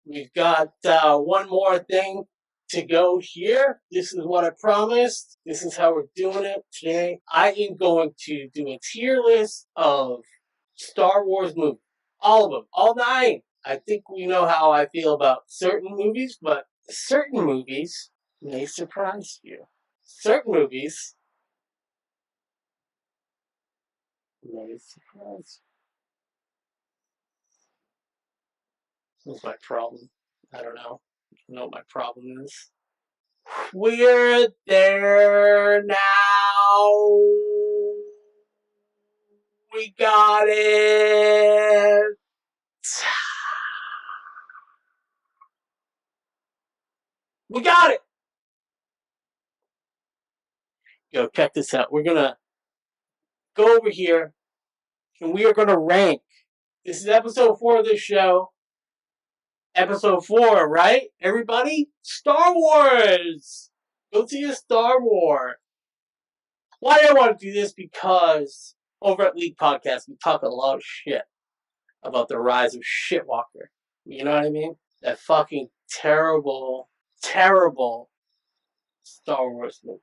We've got one more thing to go here. This is what I promised. This is how we're doing it today. I am going to do a tier list of Star Wars movies. All of them. All 9. I think we know how I feel about certain movies, but certain movies may surprise you. Certain movies may surprise you. What's my problem? I don't know. I don't know what my problem is. We're there now. We got it. We got it. Yo, check this out. We're going to go over here and we are going to rank. This is episode 4 of the show. Episode 4, right? Everybody? Star Wars. Go see a Star Wars. Why do I want to do this? Because over at League Podcast, we talk a lot of shit about the rise of Shitwalker. You know what I mean? That fucking terrible, terrible Star Wars movie.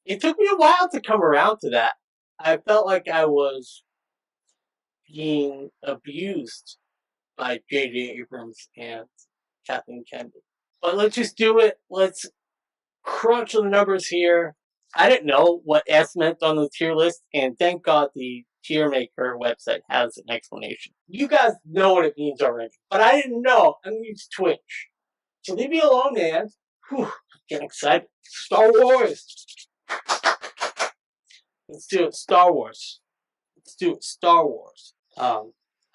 It took me a while to come around to that. I felt like I was being abused by J.J. Abrams and Kathleen Kennedy. But let's just do it. Let's crunch the numbers here. I didn't know what S meant on the tier list, and thank God the tier maker website has an explanation. You guys know what it means already, but I didn't know. I'm going to Twitch. So leave me alone, man. Whew, I'm getting excited. Star Wars. Let's do it. Star Wars. Let's do it. Star Wars.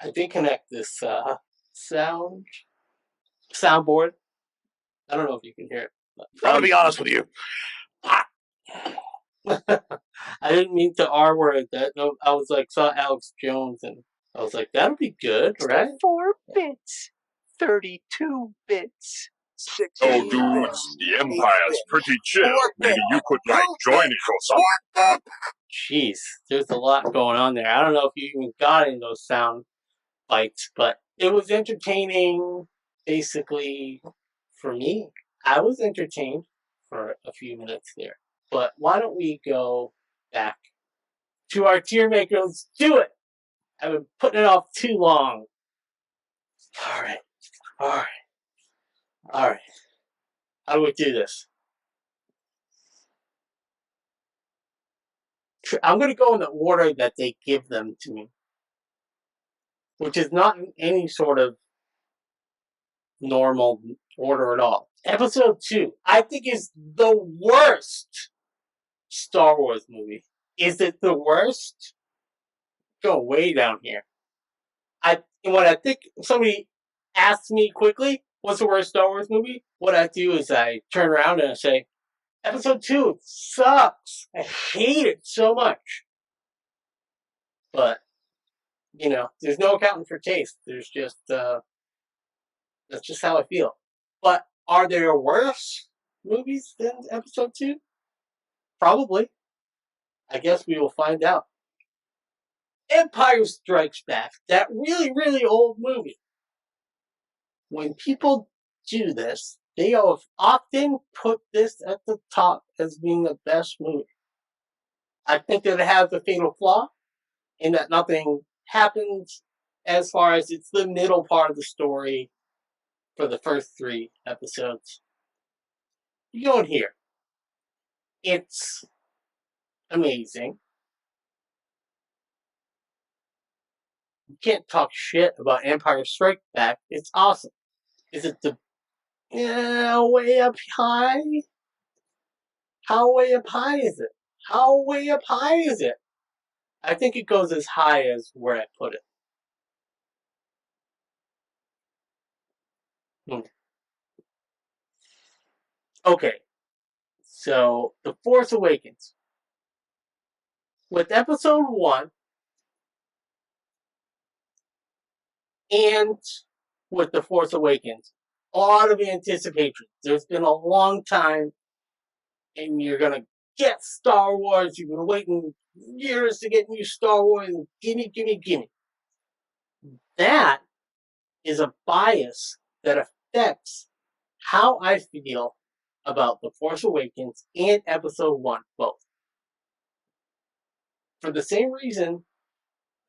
I did connect this soundboard. I don't know if you can hear it. I'm gonna be honest with you. I didn't mean to R word that. No, I was like, saw Alex Jones and I was like, that'll be good, right? 4 bits. 32 bits. 16 Oh, dudes, the Empire's pretty chill. Maybe you could, join it or something. Jeez, there's a lot going on there. I don't know if you even got any of those sound bites, but it was entertaining, basically, for me. I was entertained for a few minutes there. But why don't we go back to our tier maker? Let's do it! I've been putting it off too long. Alright. How do we do this? I'm going to go in the order that they give them to me, which is not in any sort of normal order at all. Episode 2, I think, is the worst Star Wars movie. Is it the worst? Go way down here. When I think somebody asks me quickly, what's the worst Star Wars movie? What I do is I turn around and I say, Episode 2 sucks. I hate it so much. But, there's no accounting for taste. There's just, that's just how I feel. But are there worse movies than Episode 2? Probably. I guess we will find out. Empire Strikes Back, that really, really old movie. When people do this, they have often put this at the top as being the best movie. I think that it has a fatal flaw in that nothing happens as far as it's the middle part of the story for the first 3 episodes. You go in here. It's amazing. You can't talk shit about Empire Strikes Back. It's awesome. Is it the way up high? How way up high is it? How way up high is it? I think it goes as high as where I put it. Okay. So, The Force Awakens. With episode 1 and with The Force Awakens, a lot of anticipation. There's been a long time and you're going to get Star Wars. You've been waiting years to get new Star Wars. Gimme. That is a bias that affects how I feel about The Force Awakens and Episode 1 both. For the same reason,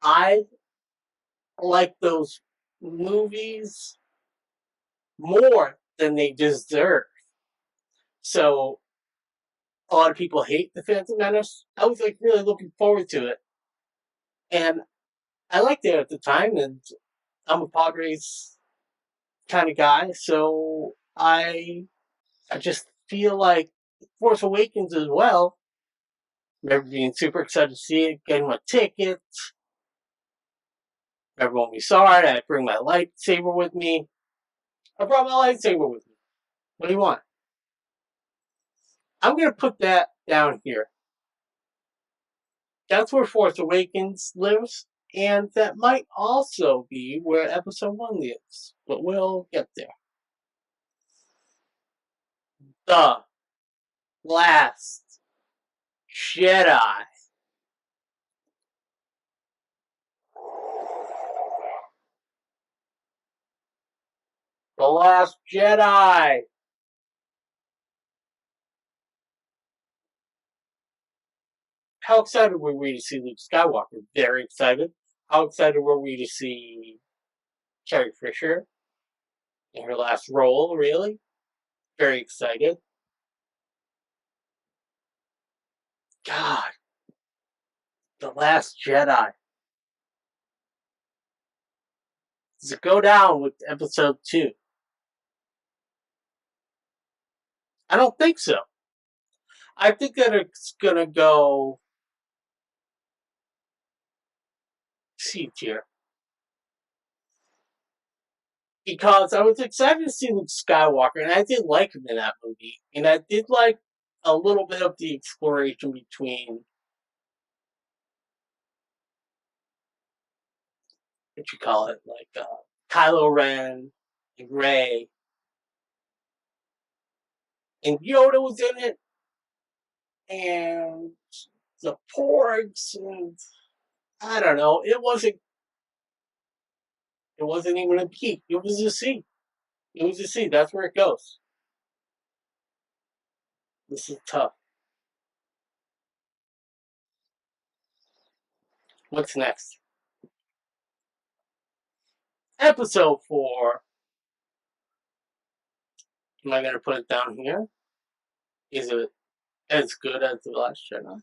I like those movies more than they deserve. So, a lot of people hate The Phantom Menace. I was like really looking forward to it. And I liked it at the time, and I'm a Padres kind of guy, so I just feel like Force Awakens as well. Remember being super excited to see it, getting my tickets. Remember when we saw it, I'd bring my lightsaber with me. I brought my lightsaber with me. What do you want? I'm going to put that down here. That's where Force Awakens lives, and that might also be where Episode 1 lives, but we'll get there. The Last Jedi. The Last Jedi. How excited were we to see Luke Skywalker? Very excited. How excited were we to see Carrie Fisher in her last role, really? Very excited. God. The Last Jedi. Does it go down with Episode 2? I don't think so. I think that it's gonna go C tier. Because I was excited to see Luke Skywalker, and I did like him in that movie. And I did like a little bit of the exploration between, what you call it, like Kylo Ren and Rey. And Yoda was in it, and the Porgs, and I don't know. It wasn't even a B. It was a C. It was a C. That's where it goes. This is tough. What's next? Episode 4. Am I going to put it down here? Is it as good as The Last Jedi?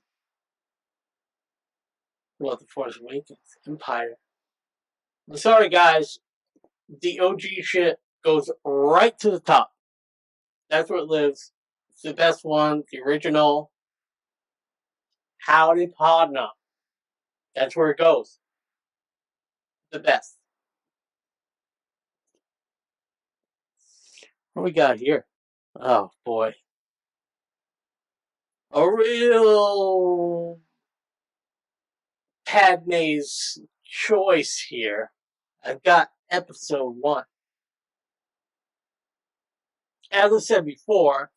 Well, The Force Awakens. Empire. I'm sorry, guys. The OG shit goes right to the top. That's where it lives. It's the best one. The original. Howdy Podna. That's where it goes. The best. What we got here? Oh, boy. A real Padme's choice here. I've got Episode 1. As I said before,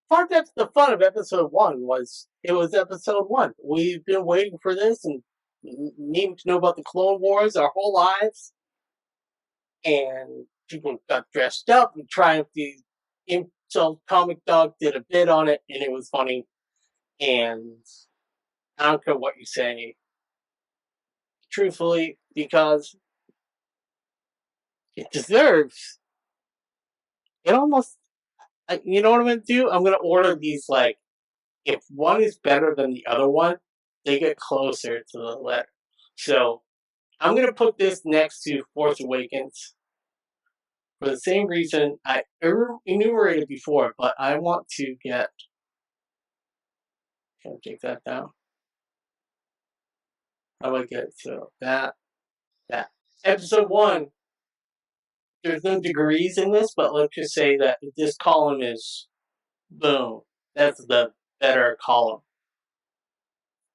part of the fun of Episode 1 was it was Episode 1. We've been waiting for this and needing to know about the Clone Wars our whole lives. And people got dressed up and tried the Insult Comic Dog did a bit on it, and it was funny. And I don't care what you say, truthfully, because it deserves. It almost, you know what I'm going to do? I'm going to order these, like, if one is better than the other one, they get closer to the letter. So, I'm going to put this next to Force Awakens for the same reason I enumerated before, but I want to get. Can I take that down? How do I get it? So, that. Episode 1, there's no degrees in this, but let's just say that this column is boom. That's the better column.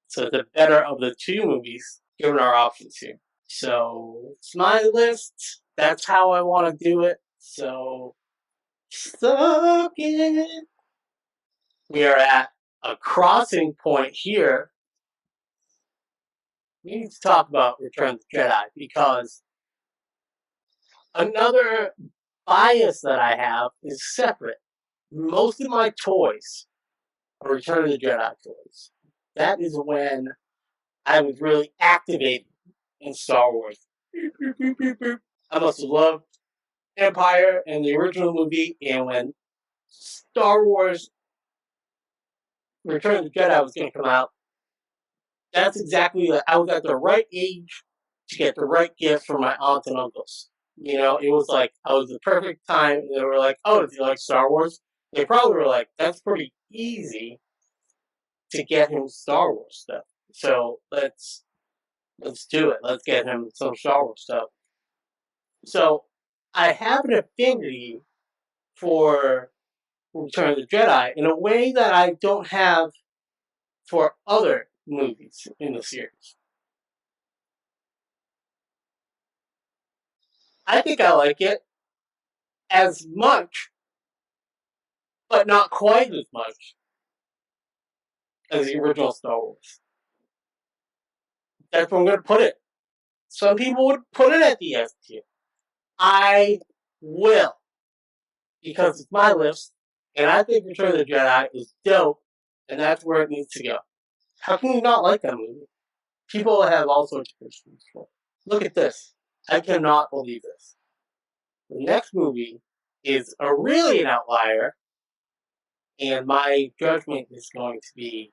So the better of the two movies, given our options here. So it's my list. That's how I want to do it. So suck it. We are at a crossing point here. We need to talk about Return of the Jedi because Another bias that I have is separate. Most of my toys are Return of the Jedi toys. That is when I was really activated in Star Wars. I must have loved Empire and the original movie, and when Star Wars Return of the Jedi was going to come out, that's exactly that. I was at the right age to get the right gift from my aunts and uncles. You know, it was like I was the perfect time. They were like, "Oh, do you like Star Wars?" They probably were like, "That's pretty easy to get him Star Wars stuff. So let's do it. Let's get him some Star Wars stuff." So I have an affinity for Return of the Jedi in a way that I don't have for other movies in the series. I think I like it as much, but not quite as much as the original Star Wars. That's where I'm going to put it. Some people would put it at the S tier. I will, because it's my list, and I think Return of the Jedi is dope, and that's where it needs to go. How can you not like that movie? People have all sorts of questions for it. Look at this. I cannot believe this. The next movie is really an outlier, and my judgment is going to be,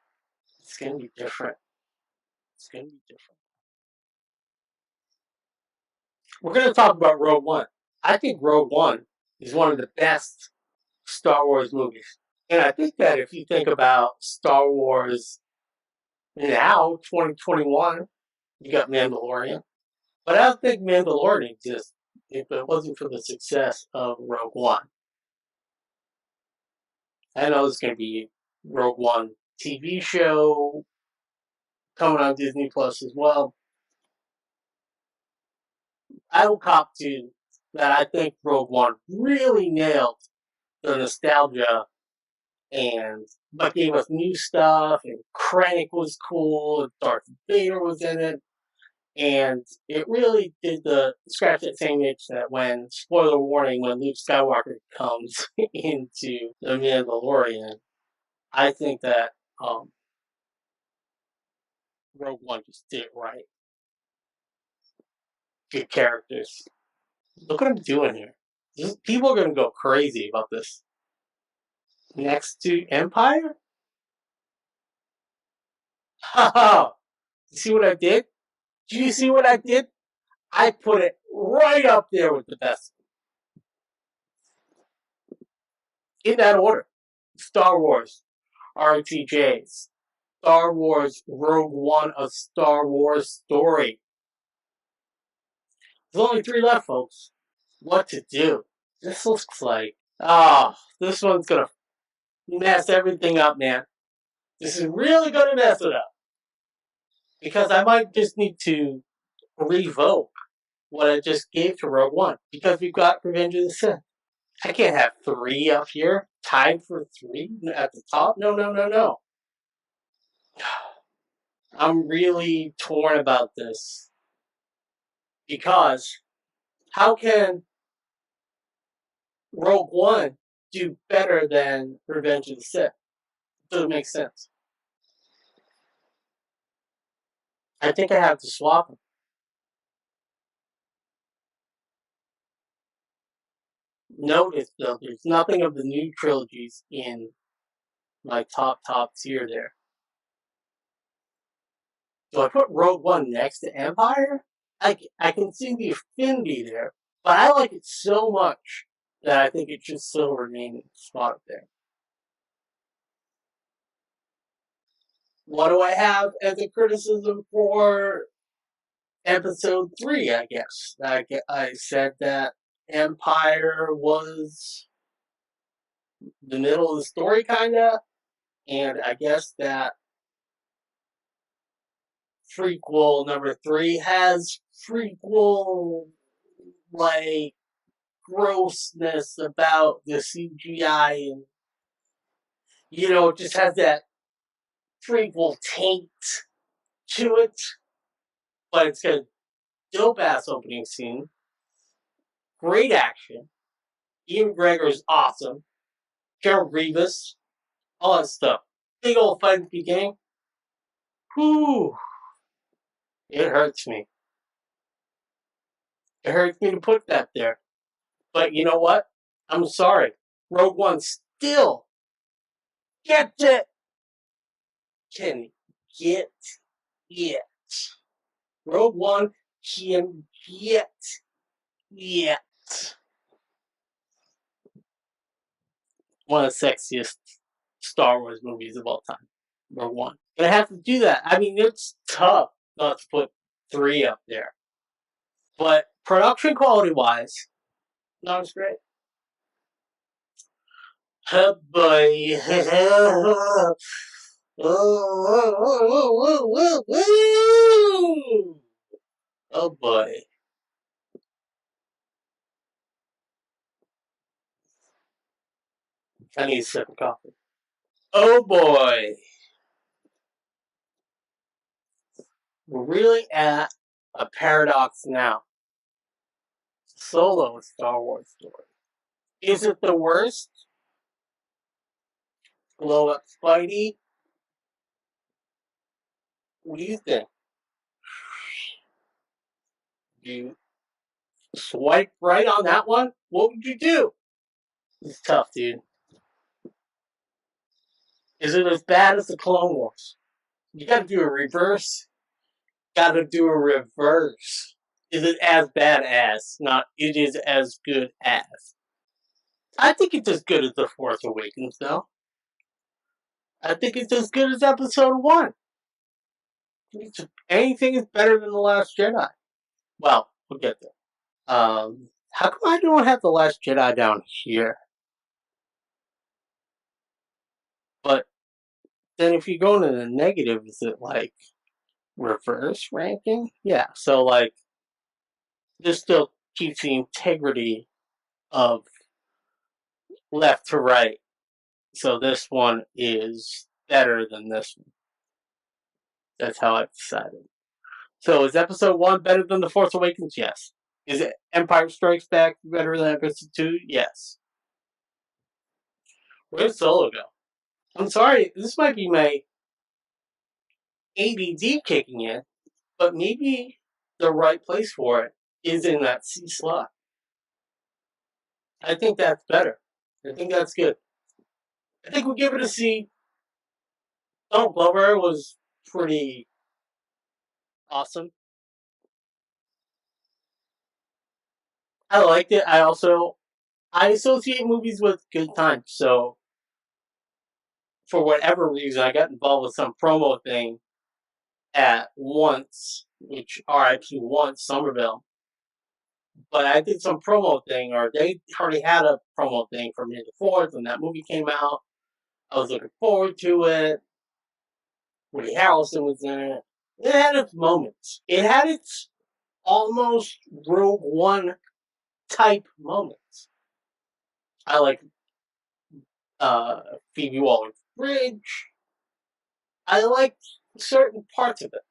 it's going to be different. It's going to be different. We're going to talk about Rogue One. I think Rogue One is one of the best Star Wars movies. And I think that if you think about Star Wars now, 2021, you got Mandalorian. But I don't think Mandalorian exists if it wasn't for the success of Rogue One. I know there's going to be Rogue One TV show coming on Disney Plus as well. I will cop to that. I think Rogue One really nailed the nostalgia but gave us new stuff, and Krennic was cool, and Darth Vader was in it, and it really did the scratch that same itch that when, spoiler warning, when Luke Skywalker comes into The Mandalorian, I think that Rogue One just did it right. Good characters. Look what I'm doing here. People are going to go crazy about this. Next to Empire? Haha! You see what I did? Do you see what I did? I put it right up there with the best. In that order. Star Wars, RTJs. Star Wars Rogue One, A Star Wars Story. There's only 3 left, folks. What to do? This looks like... this one's gonna mess everything up, man. This is really gonna mess it up. Because I might just need to revoke what I just gave to Rogue One. Because we've got Revenge of the Sith. I can't have 3 up here, tied for 3 at the top. No. I'm really torn about this. Because how can Rogue One do better than Revenge of the Sith? It doesn't make sense. I think I have to swap them. Notice, though, there's nothing of the new trilogies in my top tier there. So I put Rogue One next to Empire. I can see the affinity there, but I like it so much that I think it should still remain in the spot up there. What do I have as a criticism for Episode 3, I guess? I said that Empire was the middle of the story, kinda, and I guess that prequel number 3 has prequel, like, grossness about the CGI, and, it just has that prequel taint to it, but it's got a dope-ass opening scene. great action. Ian McGregor is awesome. Gerald Grievous, all that stuff. Big old fight at the beginning. Whew. It hurts me. It hurts me to put that there. But you know what? I'm sorry. Rogue One still can get it. Rogue One can get it. One of the sexiest Star Wars movies of all time. Rogue One. And I have to do that. I mean, it's tough not to put 3 up there. But production quality wise, not as great. Oh boy. Oh boy. I need a sip of coffee. Oh boy. We're really at a paradox now. Solo Star Wars story. Is it the worst? Blow up Spidey? What do you think? You swipe right on that one? What would you do? It's tough, dude. Is it as bad as the Clone Wars? You gotta do a reverse. Gotta do a reverse. Is it as bad as? Not, it is as good as. I think it's as good as The Force Awakens, though. I think it's as good as Episode 1. Anything is better than The Last Jedi. Well, we'll get there. How come I don't have The Last Jedi down here? But then if you go into the negative, is it like reverse ranking? Yeah, so like this still keeps the integrity of left to right. So this one is better than this one. That's how I've decided. So is Episode 1 better than The Force Awakens? Yes. Is it Empire Strikes Back better than Episode 2? Yes. Where's Solo go? I'm sorry, this might be my ADD kicking in, but maybe the right place for it is in that C slot. I think that's better. I think that's good. I think we'll give it a C. Donald Glover was pretty awesome. I liked it. I associate movies with good times, so for whatever reason, I got involved with some promo thing at Once, which RIP Once, Somerville. But I did some promo thing, or they already had a promo thing for May the 4th when that movie came out. I was looking forward to it. Woody Harrelson was in it. It had its moments. It had its almost Rogue One type moments. I like Phoebe Waller-Bridge. I liked certain parts of it.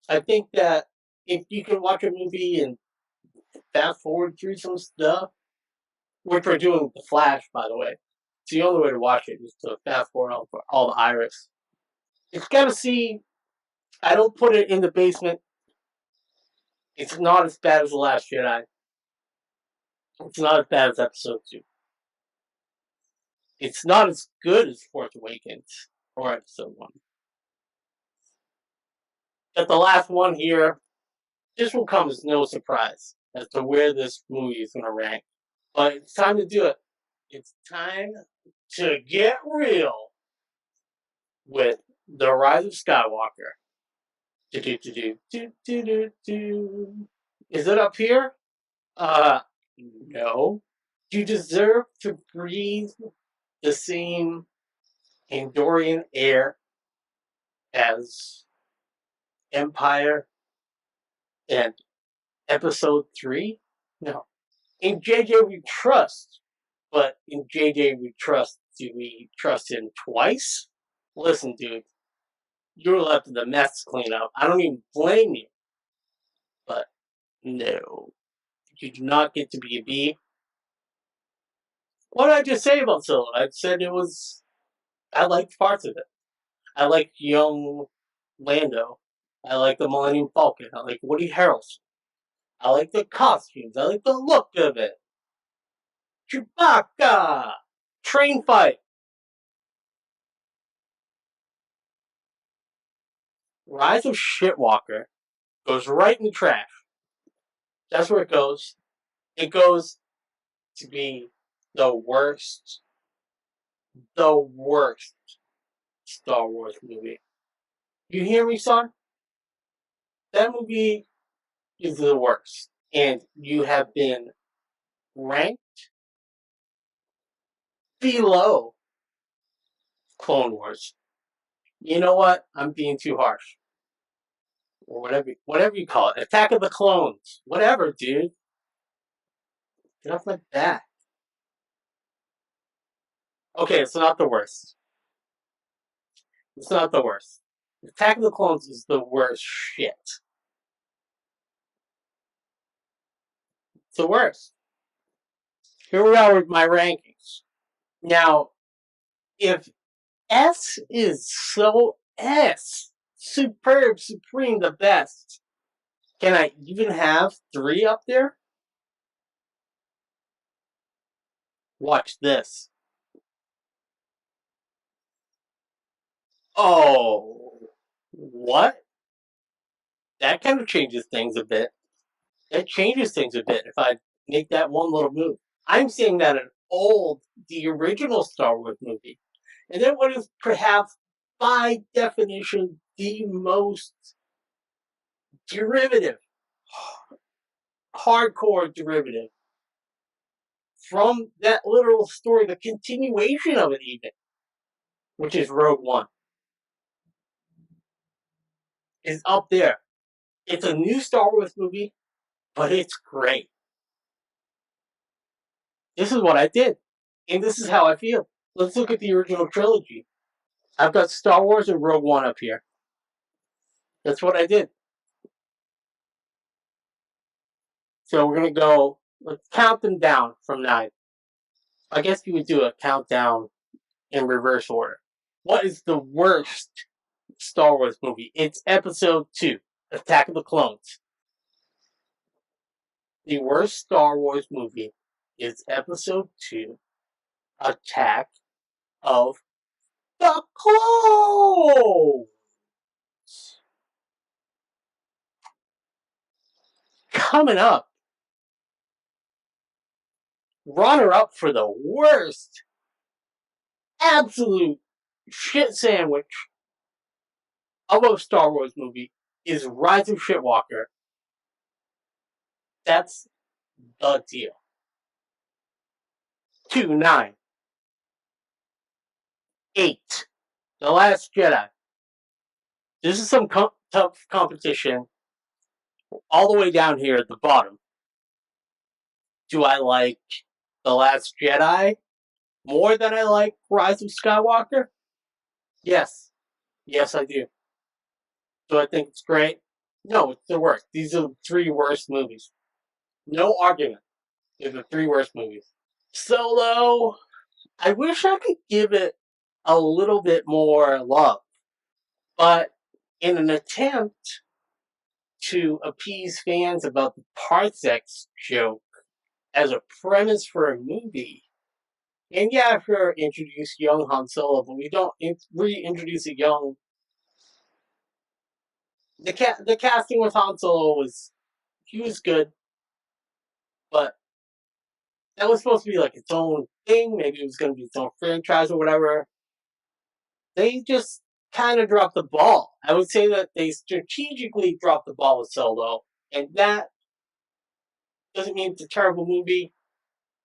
I think that if you can watch a movie and fast forward through some stuff, which we're doing with The Flash, by the way. It's the only way to watch it is to fast forward all the iris. It's got to see. I don't put it in the basement. It's not as bad as The Last Jedi. It's not as bad as Episode 2. It's not as good as Force Awakens or Episode 1. But the last one here, this will come as no surprise as to where this movie is going to rank. But it's time to do it. It's time to get real with The Rise of Skywalker. Is it up here? No. You deserve to breathe the same Andorian air as Empire and Episode 3? No. In JJ we trust, but in JJ we trust, do we trust him twice? Listen, dude, you're left with a mess to clean up. I don't even blame you. But no. You do not get to be a B. What did I just say about Solo? I said it was. I liked parts of it. I liked young Lando. I like the Millennium Falcon. I like Woody Harrelson. I like the costumes. I like the look of it. Chewbacca! Train fight. Rise of Shitwalker goes right in the trash. That's where it goes. It goes to be the worst Star Wars movie. You hear me, son? That movie is the worst. And you have been ranked below Clone Wars. You know what? I'm being too harsh. Or whatever you call it. Attack of the Clones. Whatever, dude. Get off my back. Okay, it's not the worst. It's not the worst. Attack of the Clones is the worst shit. It's the worst. Here we are with my rankings. Now, if S is so S, superb, supreme, the best, can I even have 3 up there? Watch this. Oh, what? That kind of changes things a bit. That changes things a bit if I make that one little move. I'm saying that the original Star Wars movie, and then what is perhaps by definition the most derivative, hardcore derivative from that literal story, the continuation of it even, which is Rogue One, is up there. It's a new Star Wars movie, but it's great. This is what I did, and this is how I feel. Let's look at the original trilogy. I've got Star Wars and Rogue One up here. That's what I did. So we're going to go, let's count them down from 9. I guess you would do a countdown in reverse order. What is the worst Star Wars movie? It's Episode 2, Attack of the Clones. The worst Star Wars movie is Episode 2, Attack of the Clones. Coming up, runner-up for the worst absolute shit sandwich of a Star Wars movie is Rise of Shitwalker. That's the deal. 2, 9. 8. The Last Jedi. This is some tough competition all the way down here at the bottom. Do I like The Last Jedi more than I like Rise of Skywalker? Yes. Yes, I do. Do I think it's great? No, it's the worst. These are the 3 worst movies. No argument. They're the 3 worst movies. Solo, I wish I could give it a little bit more love. But in an attempt to appease fans about the parsecs joke as a premise for a movie, and yeah, sure, introduce young Han Solo, but we don't reintroduce a young. The casting with Han Solo was good, but that was supposed to be like its own thing. Maybe it was going to be its own franchise or whatever. They just kind of dropped the ball. I would say that they strategically dropped the ball with Solo, and that doesn't mean it's a terrible movie.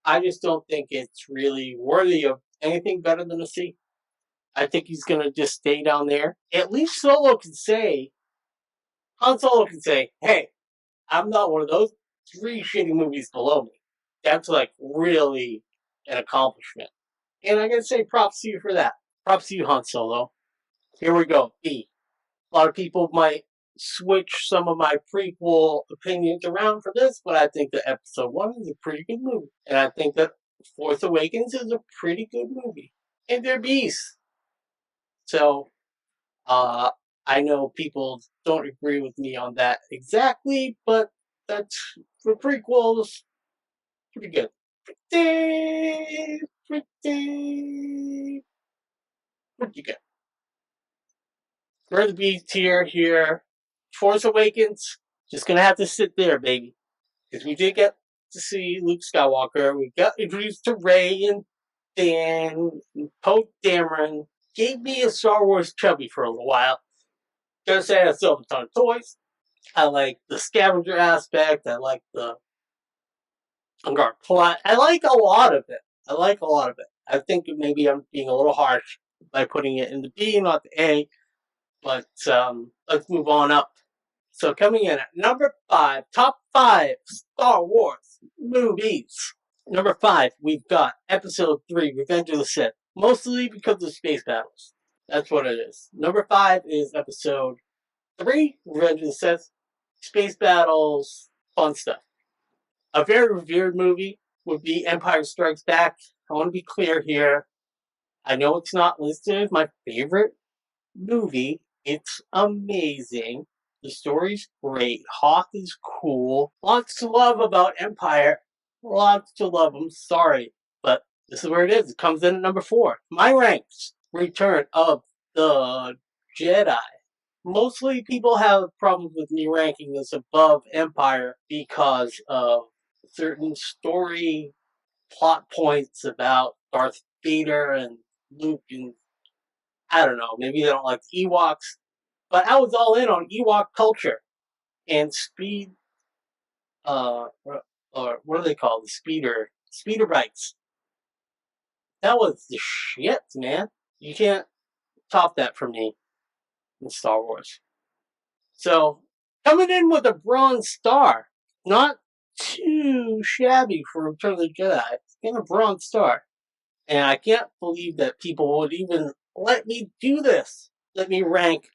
I just don't think it's really worthy of anything better than a C. I think he's going to just stay down there. At least Han Solo can say, hey, I'm not one of those 3 shitty movies below me. That's like really an accomplishment. And I gotta say props to you for that. Props to you, Han Solo. Here we go. B. A lot of people might switch some of my prequel opinions around for this, but I think that Episode 1 is a pretty good movie. And I think that Force Awakens is a pretty good movie. And they're beasts. So, I know people don't agree with me on that exactly, but that's, for prequels, pretty good. Pretty good. We're the B tier here. Force Awakens, just gonna have to sit there, baby. Because we did get to see Luke Skywalker. We got introduced to Rey and Dan, and Poe Dameron. Gave me a Star Wars chubby for a little while. Gotta say, I still have a ton of toys. I like the scavenger aspect. I like the Unguard plot. I like a lot of it. I think maybe I'm being a little harsh by putting it in the B, not the A. But let's move on up. So coming in at number 5, top 5 Star Wars movies. Number 5, we've got Episode 3, Revenge of the Sith. Mostly because of space battles. That's what it is. Number 5 is Episode 3, Revenge of the Sith. Space battles, fun stuff. A very revered movie would be Empire Strikes Back. I want to be clear here. I know it's not listed as my favorite movie. It's amazing. The story's great. Hoth is cool. Lots to love about Empire. Lots to love. I'm sorry. But this is where it is. It comes in at number 4. My ranks. Return of the Jedi. Mostly people have problems with me ranking this above Empire because of certain story plot points about Darth Vader and Luke, and I don't know, maybe they don't like Ewoks, but I was all in on Ewok culture and speed, or what are they called? The speeder bikes. That was the shit, man. You can't top that for me in Star Wars. So, coming in with a Bronze Star. Not too shabby for Return of the Jedi. In a Bronze Star. And I can't believe that people would even let me do this. Let me rank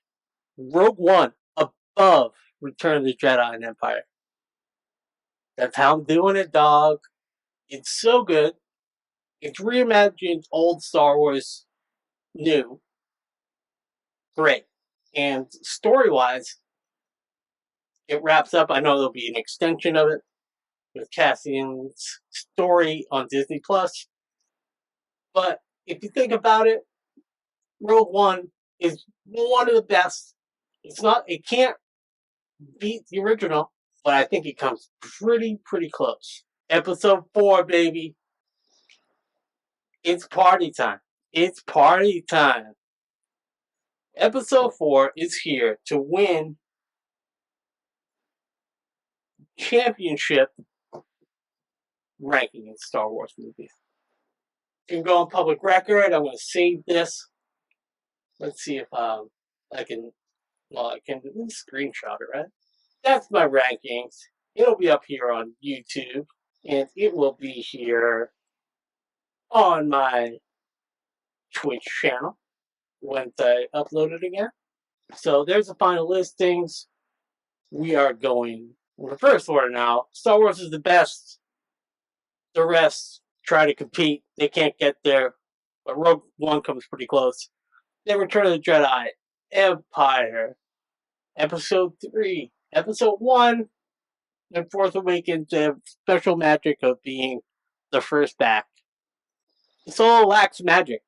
Rogue One above Return of the Jedi and Empire. That's how I'm doing it, dog. It's so good. It's reimagined old Star Wars new. Great. And story-wise, it wraps up. I know there'll be an extension of it with Cassian's story on Disney Plus. But if you think about it, Rogue One is one of the best. It can't beat the original, but I think it comes pretty close. Episode 4, baby. It's party time. It's party time. Episode 4 is here to win championship ranking in Star Wars movies. You can go on public record. I'm going to save this. Let's see if I can. Well, I can screenshot it, right? That's my rankings. It'll be up here on YouTube, and it will be here on my Twitch channel once I upload it again. So there's the final listings. We are going in reverse order now. Star Wars is the best. The rest try to compete. They can't get there. But Rogue One comes pretty close. Then Return of the Jedi, Empire, Episode 3, Episode 1, and Force Awakens have special magic of being the first back. The Solo lacks magic.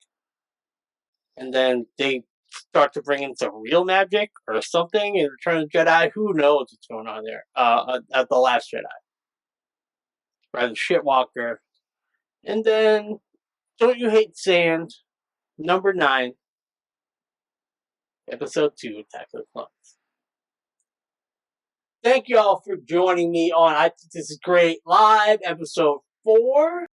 And then they start to bring in some real magic or something in Return of the Jedi. Who knows what's going on there? At The Last Jedi. By the Shitwalker. And then Don't You Hate Sand, number 9, Episode 2, Attack of the Clones. Thank you all for joining me on I Think This Is Great Live, Episode 4.